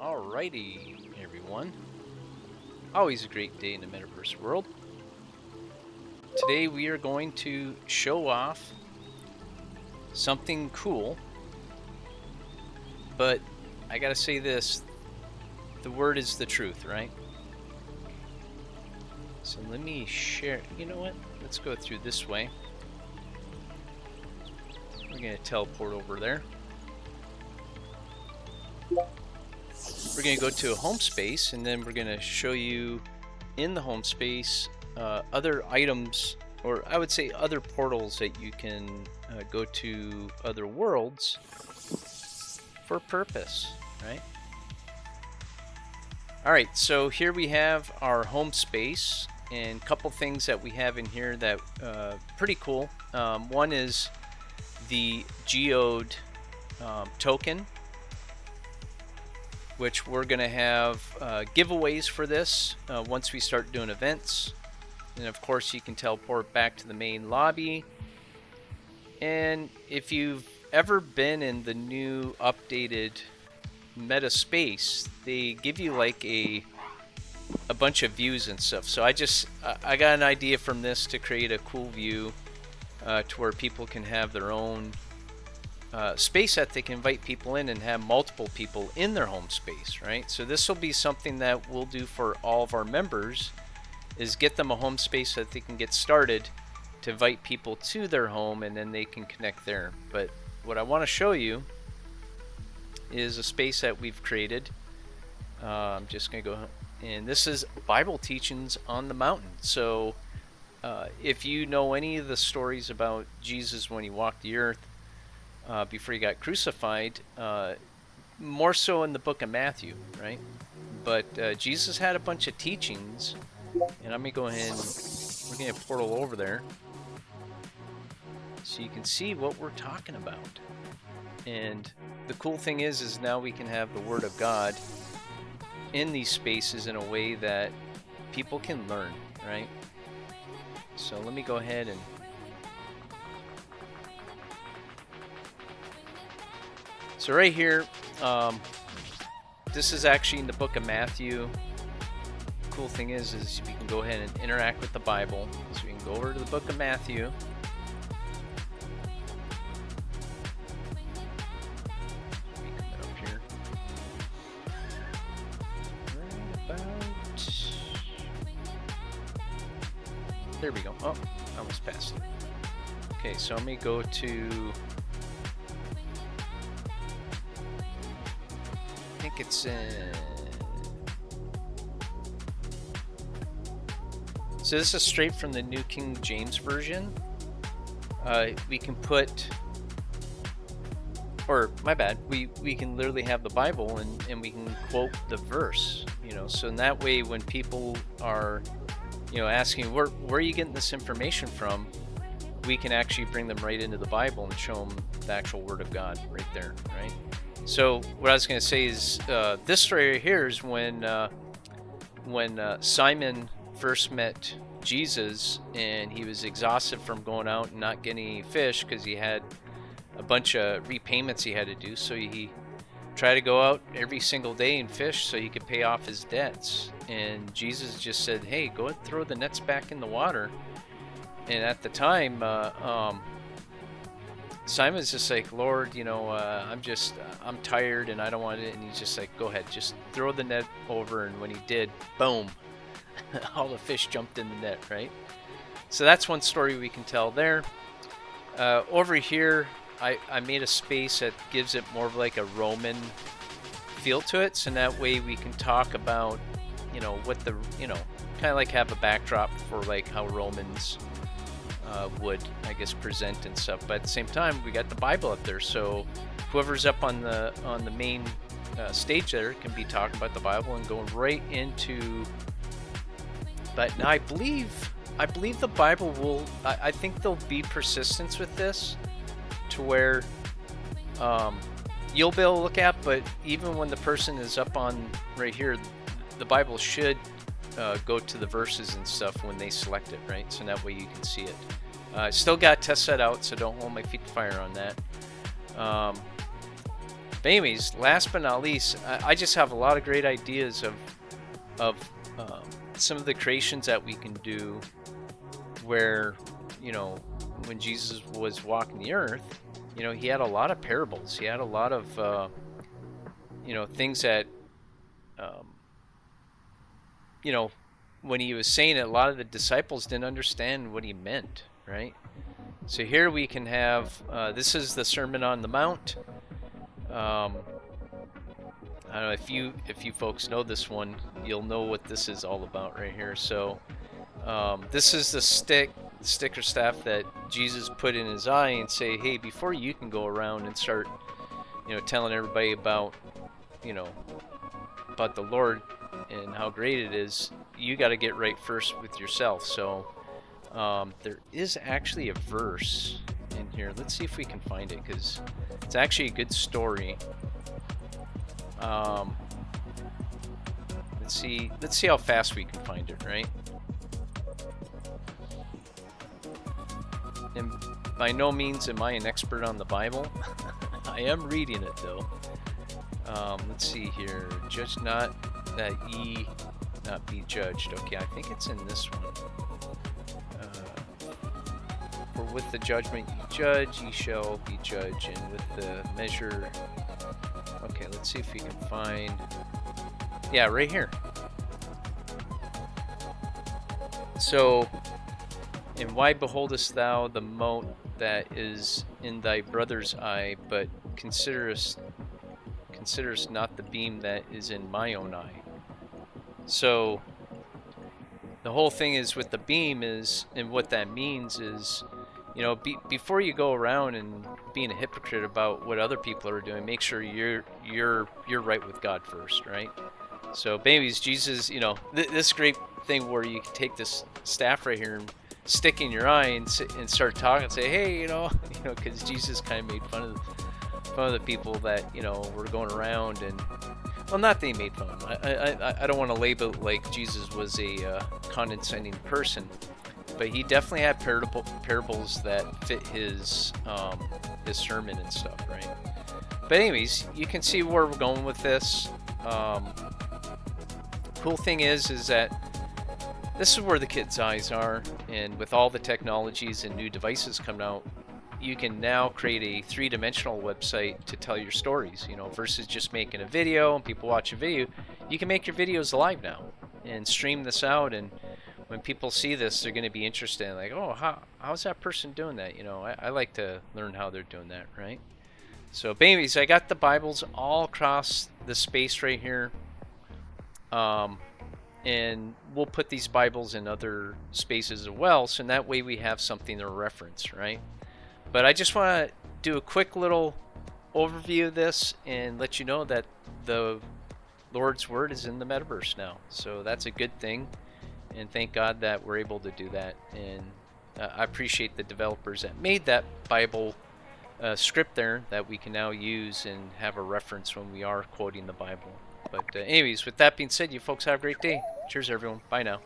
Alrighty, everyone. Always a great day in the Metaverse world. Today we are going to show off something cool, but I gotta say this, the word is the truth, right? So let me share, you know what? Let's go through this way. We're gonna teleport over there. We're going to go to a home space, and then we're going to show you in the home space other items, or I would say other portals that you can go to other worlds for purpose, right? All right, so here we have our home space, and a couple things that we have in here that pretty cool. One is the geode token, which we're going to have giveaways for this once we start doing events. And of course you can teleport back to the main lobby. And if you've ever been in the new updated meta space, they give you like a bunch of views and stuff. So I got an idea from this to create a cool view to where people can have their own space that they can invite people in and have multiple people in their home space, right? So this will be something that we'll do for all of our members, is get them a home space that they can get started to invite people to their home, and then they can connect there. But what I want to show you is a space that we've created. I'm just going to go, and this is Bible Teachings on the Mountain. So if you know any of the stories about Jesus when he walked the earth, before he got crucified, more so in the book of Matthew, right? But Jesus had a bunch of teachings, and I'm going to go ahead and we're going to portal over there so you can see what we're talking about. And the cool thing is now we can have the Word of God in these spaces in a way that people can learn, right? So let me go ahead and so right here, this is actually in the book of Matthew. The cool thing is we can go ahead and interact with the Bible. So we can go over to the book of Matthew. Let me come up here. Right about... There we go. Oh, I almost passed it. Okay, so let me go to... I think it's so this is straight from the New King James Version. We can put, or my bad, we can literally have the Bible and we can quote the verse, you know, so in that way when people are, you know, asking where are you getting this information from, we can actually bring them right into the Bible and show them the actual Word of God right there, right? So what I was going to say is this story right here is when Simon first met Jesus and he was exhausted from going out and not getting any fish because he had a bunch of repayments he had to do. So he tried to go out every single day and fish so he could pay off his debts. And Jesus just said, hey, go ahead and throw the nets back in the water. And at the time, Simon's just like, Lord, you know, I'm tired and I don't want it. And he's just like, go ahead, just throw the net over. And when he did, boom, all the fish jumped in the net, right? So that's one story we can tell there. Over here, I made a space that gives it more of like a Roman feel to it. So that way we can talk about, you know, what the, you know, kind of like have a backdrop for like how Romans would, I guess, present and stuff. But at the same time, we got the Bible up there, so whoever's up on the main stage there can be talking about the Bible and going right into. But now I believe the Bible will. I think there'll be persistence with this, to where you'll be able to look at. But even when the person is up on right here, the Bible should go to the verses and stuff when they select it, right? So that way you can see it. Still got to test that out, so don't hold my feet to fire on that. But anyways, last but not least, I just have a lot of great ideas of some of the creations that we can do where, you know, when Jesus was walking the earth, you know, he had a lot of parables. He had a lot of, you know, things that, you know, when he was saying it, a lot of the disciples didn't understand what he meant, right? So here we can have, this is the Sermon on the Mount. I don't know if you folks know this one, you'll know what this is all about right here. So this is the stick or staff that Jesus put in his eye and say, hey, before you can go around and start, you know, telling everybody about, you know, about the Lord and how great it is, you got to get right first with yourself. So there is actually a verse in here. Let's see if we can find it, because it's actually a good story. Let's see how fast we can find it, right? And by no means am I an expert on the Bible. I am reading it though. Let's see here. Judge not that ye not be judged. Okay, I think it's in this one. For with the judgment ye judge, ye shall be judged, and with the measure. Okay, let's see if we can find. Yeah, right here. So, and why beholdest thou the mote that is in thy brother's eye, but considerest not the beam that is in my own eye? So the whole thing is with the beam is, and what that means is, you know, before you go around and being a hypocrite about what other people are doing, make sure you're right with God first, right? So babies, Jesus, you know, this great thing where you can take this staff right here and stick in your eye and start talking and say, hey, you know, because Jesus kind of made fun of the people that, you know, were going around, and well, not that he made fun of them. I don't want to label it like Jesus was a condescending person, but he definitely had parables that fit his sermon and stuff, right? But anyways, you can see where we're going with this. Cool thing is that this is where the kids' eyes are, and with all the technologies and new devices coming out, you can now create a three-dimensional website to tell your stories, you know, versus just making a video and people watch a video. You can make your videos live now and stream this out, and when people see this, they're going to be interested in, like, oh, how's that person doing that? You know, I like to learn how they're doing that, right? So babies, I got the Bibles all across the space right here. And we'll put these Bibles in other spaces as well, so in that way we have something to reference, right? But I just want to do a quick little overview of this and let you know that the Lord's Word is in the Metaverse now. So that's a good thing, and thank God that we're able to do that. And I appreciate the developers that made that Bible script there that we can now use and have a reference when we are quoting the Bible. But anyways, with that being said, you folks have a great day. Cheers, everyone. Bye now.